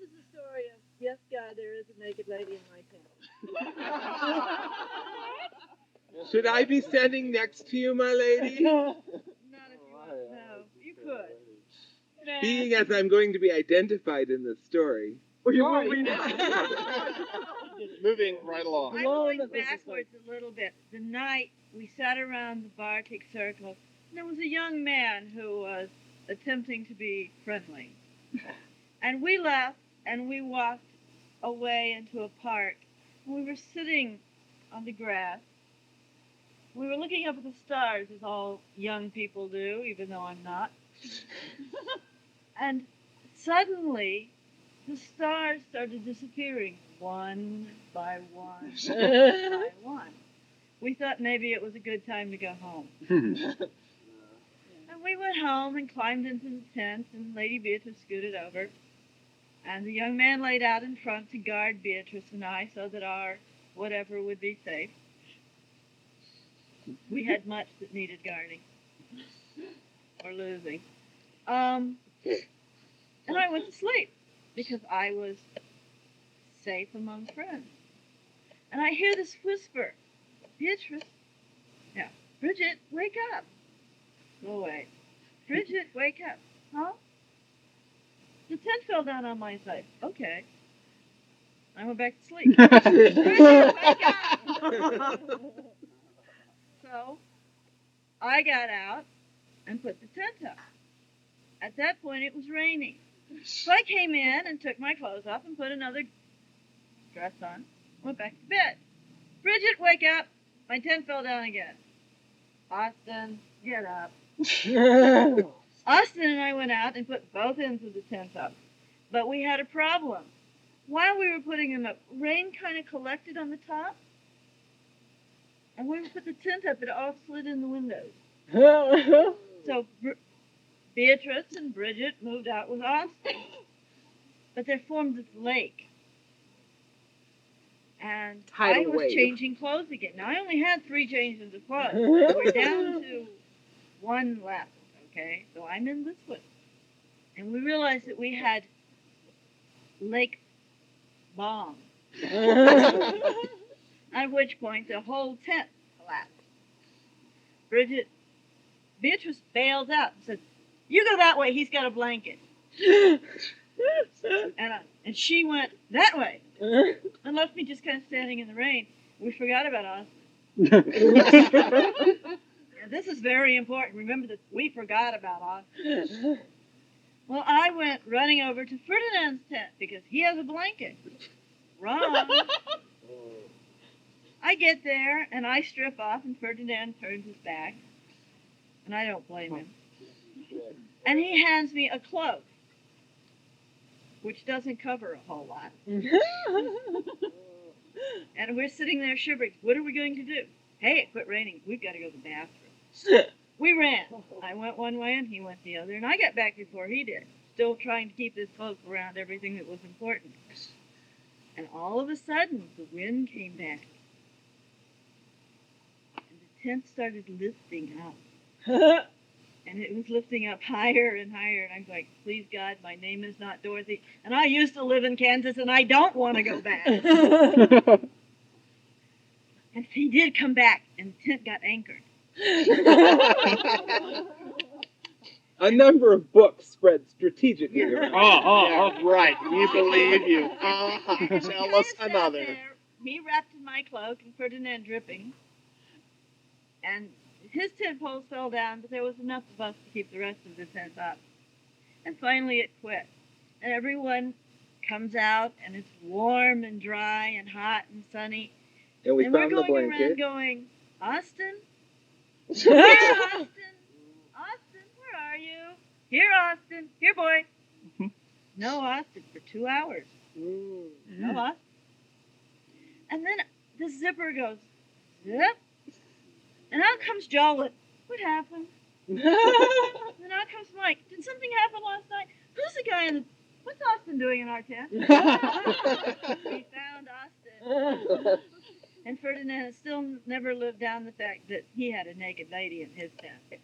is the story of, yes, God, there is a naked lady in my tent. Should I be standing next to you, my lady? Not if you want to know. You could. Being as I'm going to be identified in the story. Moving right along. I'm going backwards a little bit. The night we sat around the Bartic circle, and there was a young man who was attempting to be friendly. And we left, and we walked away into a park. And we were sitting on the grass. We were looking up at the stars, as all young people do, even though I'm not. And suddenly, the stars started disappearing, one by one by one. We thought maybe it was a good time to go home. And we went home and climbed into the tent, and Lady Beatrice scooted over. And the young man laid out in front to guard Beatrice and I so that our whatever would be safe. We had much that needed guarding or losing. And I went to sleep because I was safe among friends. And I hear this whisper, Beatrice, yeah, Bridget, wake up. Go away. Bridget, wake up. Huh? The tent fell down on my side. Okay. I went back to sleep. Bridget, wake up. So I got out and put the tent up. At that point, it was raining. So I came in and took my clothes off and put another dress on. Went back to bed. Bridget, wake up. My tent fell down again. Austin, get up. Austin and I went out and put both ends of the tent up. But we had a problem. While we were putting them up, rain kind of collected on the top. And when we put the tent up, it all slid in the windows. So Beatrice and Bridget moved out with Austin. But they formed this lake. And I was changing clothes again. Now, I only had 3 changes of clothes. We're down to 1 left, okay? So I'm in this one. And we realized that we had lake bomb. At which point the whole tent collapsed. Beatrice bailed out and said, you go that way, he's got a blanket. And she went that way and left me just kind of standing in the rain. We forgot about Austin. And this is very important. Remember that we forgot about Austin. Well, I went running over to Ferdinand's tent because he has a blanket. Wrong. I get there and I strip off and Ferdinand turns his back. And I don't blame him. And he hands me a cloak, which doesn't cover a whole lot. And we're sitting there shivering. What are we going to do? Hey, it quit raining. We've got to go to the bathroom. We ran. I went one way and he went the other. And I got back before he did, still trying to keep this cloak around everything that was important. And all of a sudden, the wind came back. And the tent started lifting up. And it was lifting up higher and higher. And I'm like, please, God, my name is not Dorothy. And I used to live in Kansas, and I don't want to go back. And he did come back, and the tent got anchored. A number of books spread strategically. Yeah. Right. We believe you. Tell us another. There, me wrapped in my cloak and Ferdinand dripping. And his tent poles fell down, but there was enough of us to keep the rest of the tent up. And finally it quit. And everyone comes out, and it's warm and dry and hot and sunny. And we and found we're the going blanket. around going, Austin? Here, Austin? Austin, where are you? Here, Austin. Here, boy. No Austin for 2 hours. No Austin. And then the zipper goes, zip. And out comes Jolin. What happened? And out comes Mike. Did something happen last night? Who's the guy in the... What's Austin doing in our tent? We found Austin. And Ferdinand has still never lived down the fact that he had a naked lady in his tent.